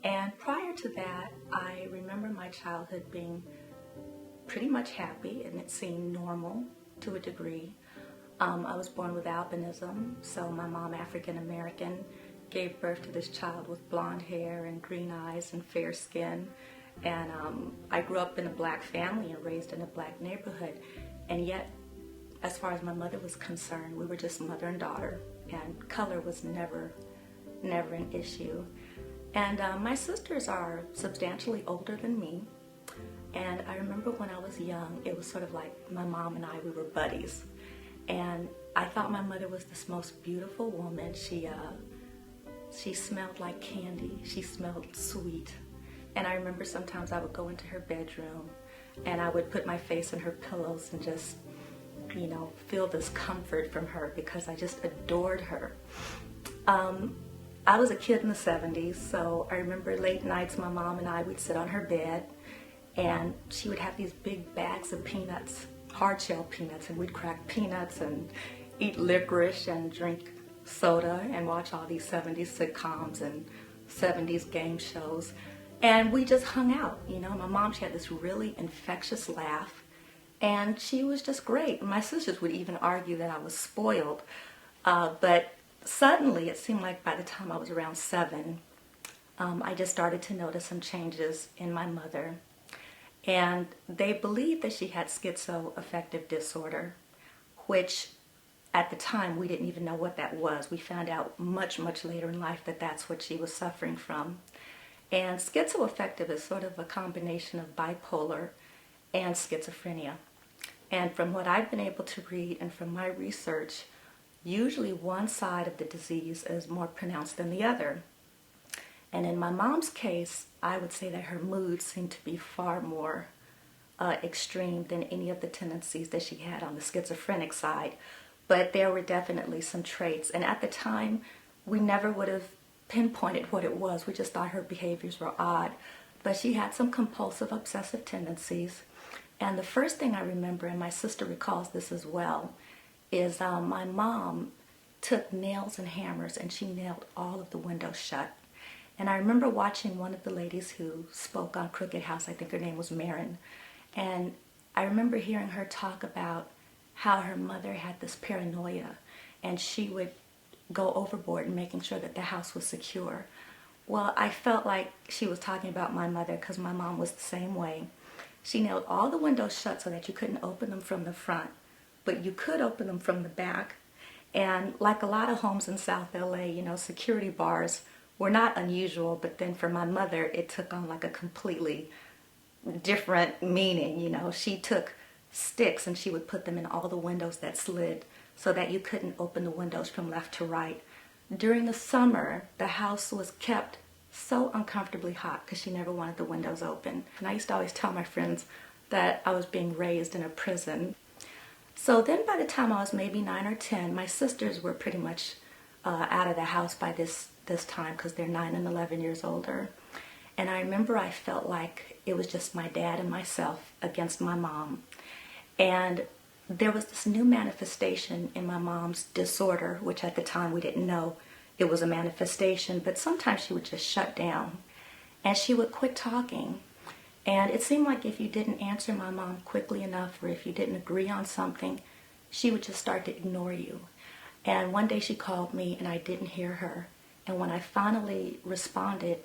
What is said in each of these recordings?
And prior to that, I remember my childhood being pretty much happy, and it seemed normal to a degree. I was born with albinism, so my mom, African American, gave birth to this child with blonde hair and green eyes and fair skin. And I grew up in a black family and raised in a black neighborhood. And yet, as far as my mother was concerned, we were just mother and daughter, and color was never an issue. And my sisters are substantially older than me. And I remember when I was young, it was sort of like my mom and I, we were buddies. And I thought my mother was this most beautiful woman. She smelled like candy. She smelled sweet. And I remember sometimes I would go into her bedroom and I would put my face in her pillows and just, feel this comfort from her because I just adored her. I was a kid in the 70s, so I remember late nights my mom and I would sit on her bed and she would have these big bags of peanuts, hard shell peanuts, and we'd crack peanuts and eat licorice and drink soda and watch all these 70s sitcoms and 70s game shows. And we just hung out, My mom, she had this really infectious laugh, and she was just great. My sisters would even argue that I was spoiled, but suddenly it seemed like by the time I was around 7, I just started to notice some changes in my mother. And they believed that she had schizoaffective disorder, which at the time we didn't even know what that was. We found out much, much later in life that that's what she was suffering from. And schizoaffective is sort of a combination of bipolar and schizophrenia. And from what I've been able to read and from my research, usually one side of the disease is more pronounced than the other. And in my mom's case, I would say that her mood seemed to be far more extreme than any of the tendencies that she had on the schizophrenic side. But there were definitely some traits. And at the time, we never would have pinpointed what it was. We just thought her behaviors were odd. But she had some compulsive obsessive tendencies. And the first thing I remember, and my sister recalls this as well, is my mom took nails and hammers and she nailed all of the windows shut. And I remember watching one of the ladies who spoke on Crooked House, I think her name was Marin, and I remember hearing her talk about how her mother had this paranoia and she would go overboard in making sure that the house was secure. Well, I felt like she was talking about my mother because my mom was the same way. She nailed all the windows shut so that you couldn't open them from the front, but you could open them from the back. And like a lot of homes in South LA, security bars were not unusual, but then for my mother, it took on like a completely different meaning. She took sticks and she would put them in all the windows that slid so that you couldn't open the windows from left to right. During the summer, the house was kept so uncomfortably hot because she never wanted the windows open. And I used to always tell my friends that I was being raised in a prison. So then by the time I was maybe 9 or 10, my sisters were pretty much out of the house by this time because they're 9 and 11 years older. And I remember I felt like it was just my dad and myself against my mom. And there was this new manifestation in my mom's disorder, which at the time we didn't know it was a manifestation, but sometimes she would just shut down and she would quit talking. And it seemed like if you didn't answer my mom quickly enough or if you didn't agree on something, she would just start to ignore you. And one day she called me and I didn't hear her. And when I finally responded,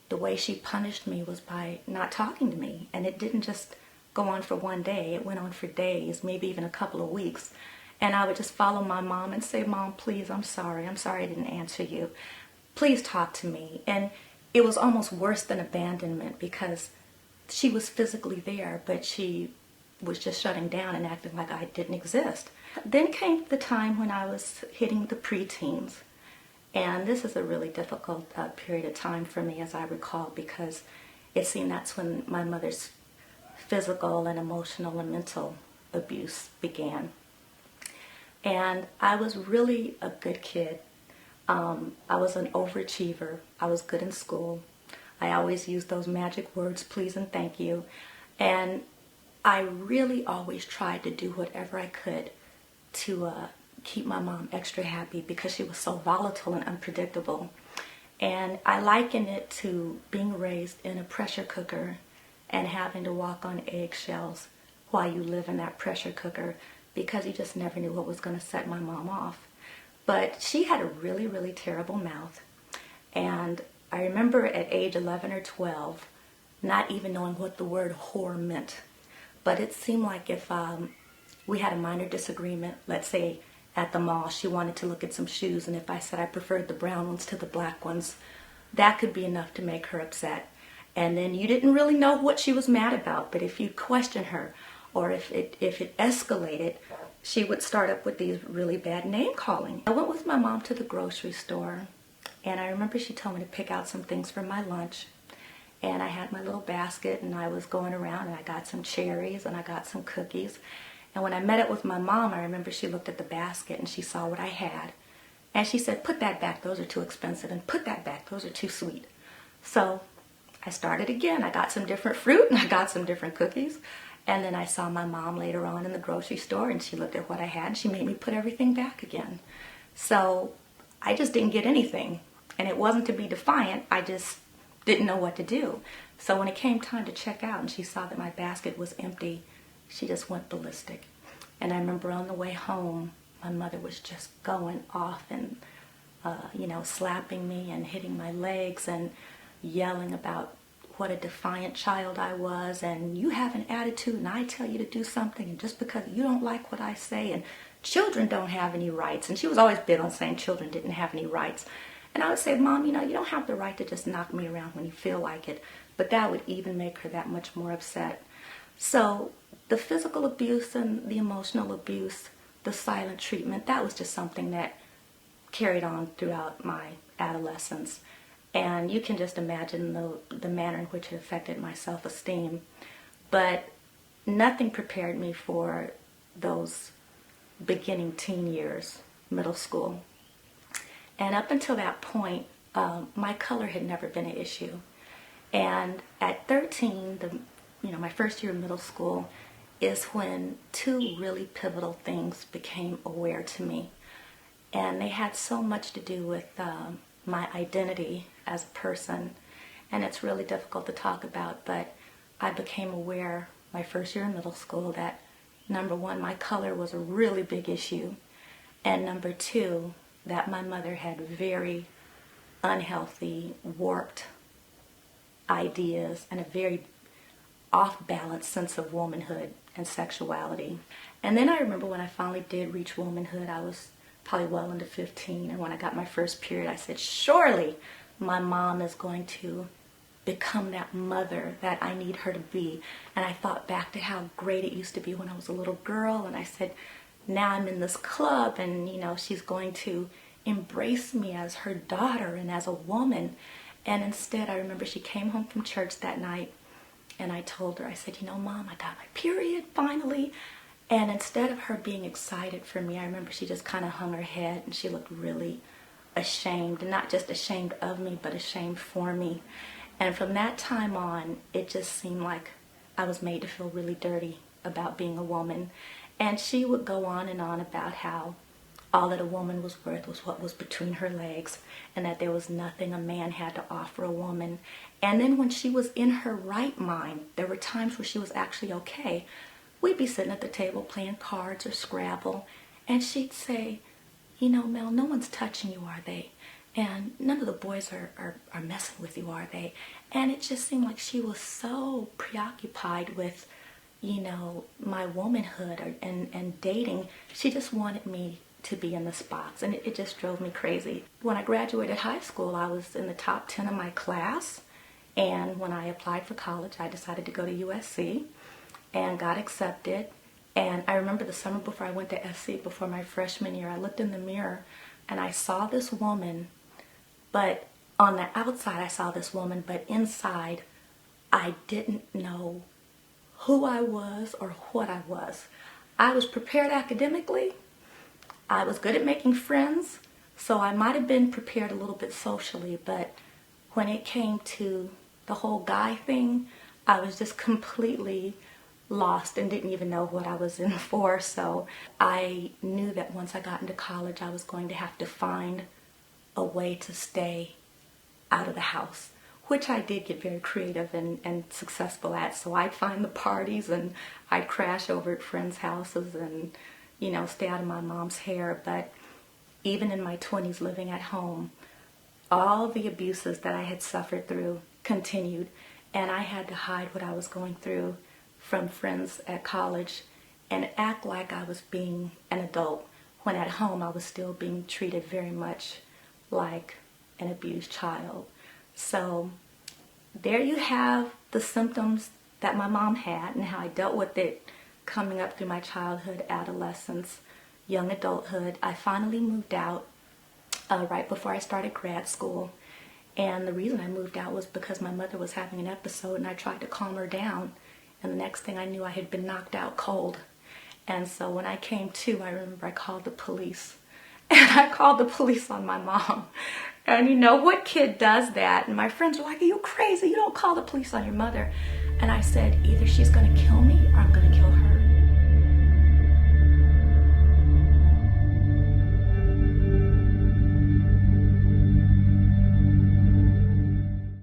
the way she punished me was by not talking to me. And it didn't just go on for one day. It went on for days, maybe even a couple of weeks. And I would just follow my mom and say, "Mom, please, I'm sorry I didn't answer you. Please talk to me." And it was almost worse than abandonment because she was physically there, but she was just shutting down and acting like I didn't exist. Then came the time when I was hitting the preteens. And this is a really difficult period of time for me, as I recall, because it seemed that's when my mother's physical and emotional and mental abuse began. And I was really a good kid. I was an overachiever. I was good in school. I always used those magic words, please and thank you. And I really always tried to do whatever I could to keep my mom extra happy because she was so volatile and unpredictable. And I liken it to being raised in a pressure cooker and having to walk on eggshells while you live in that pressure cooker, because you just never knew what was going to set my mom off. But she had a really, really terrible mouth. And I remember at age 11 or 12, not even knowing what the word whore meant. But it seemed like if we had a minor disagreement, let's say at the mall, she wanted to look at some shoes, and if I said I preferred the brown ones to the black ones, that could be enough to make her upset. And then you didn't really know what she was mad about, but if you questioned her, or if it escalated, she would start up with these really bad name calling. I went with my mom to the grocery store, and I remember she told me to pick out some things for my lunch. And I had my little basket, and I was going around, and I got some cherries, and I got some cookies. And when I met up with my mom, I remember she looked at the basket, and she saw what I had. And she said, "Put that back, those are too expensive, and put that back, those are too sweet." So I started again. I got some different fruit, and I got some different cookies. And then I saw my mom later on in the grocery store, and she looked at what I had, and she made me put everything back again. So I just didn't get anything. And it wasn't to be defiant, I just didn't know what to do. So when it came time to check out and she saw that my basket was empty, she just went ballistic. And I remember on the way home, my mother was just going off and, slapping me and hitting my legs and yelling about what a defiant child I was, and you have an attitude and I tell you to do something, and just because you don't like what I say, and children don't have any rights. And she was always big on saying children didn't have any rights. And I would say, "Mom, you don't have the right to just knock me around when you feel like it." But that would even make her that much more upset. So the physical abuse and the emotional abuse, the silent treatment, that was just something that carried on throughout my adolescence. And you can just imagine the manner in which it affected my self-esteem. But nothing prepared me for those beginning teen years, middle school. And up until that point, my color had never been an issue. And at 13, my first year of middle school, is when two really pivotal things became aware to me. And they had so much to do with my identity as a person. And it's really difficult to talk about, but I became aware my first year in middle school that, number one, my color was a really big issue. And number two, that my mother had very unhealthy, warped ideas and a very off-balance sense of womanhood and sexuality. And then I remember when I finally did reach womanhood, I was probably well into 15, and when I got my first period, I said, surely my mom is going to become that mother that I need her to be. And I thought back to how great it used to be when I was a little girl, and I said, now I'm in this club, and she's going to embrace me as her daughter and as a woman. And instead, I remember she came home from church that night, and I told her, I said, Mom, I got my period finally. And instead of her being excited for me, I remember she just kind of hung her head, and she looked really ashamed, and not just ashamed of me, but ashamed for me. And from that time on, it just seemed like I was made to feel really dirty about being a woman. And she would go on and on about how all that a woman was worth was what was between her legs, and that there was nothing a man had to offer a woman. And then when she was in her right mind, there were times where she was actually okay. We'd be sitting at the table playing cards or Scrabble, and she'd say, Mel, no one's touching you, are they? And none of the boys are messing with you, are they? And it just seemed like she was so preoccupied with, my womanhood and dating. She just wanted me to be in this box, and it just drove me crazy. When I graduated high school, I was in the top 10 of my class, and when I applied for college, I decided to go to USC and got accepted. And I remember the summer before I went to SC, before my freshman year, I looked in the mirror and I saw this woman, but on the outside I saw this woman, but inside I didn't know who I was or what I was. I was prepared academically. I was good at making friends, so I might have been prepared a little bit socially, but when it came to the whole guy thing, I was just completely lost and didn't even know what I was in for. So I knew that once I got into college, I was going to have to find a way to stay out of the house, which I did get very creative and successful at. So I'd find the parties and I'd crash over at friends' houses and, you know, stay out of my mom's hair. But even in my 20s living at home, all the abuses that I had suffered through continued, and I had to hide what I was going through from friends at college and act like I was being an adult, when at home I was still being treated very much like an abused child. So there you have the symptoms that my mom had and how I dealt with it coming up through my childhood, adolescence, young adulthood. I finally moved out right before I started grad school. And the reason I moved out was because my mother was having an episode and I tried to calm her down. And the next thing I knew, I had been knocked out cold. And so when I came to, I remember I called the police. And I called the police on my mom. And you know, what kid does that? And my friends were like, are you crazy? You don't call the police on your mother. And I said, either she's going to kill me or I'm going to kill her.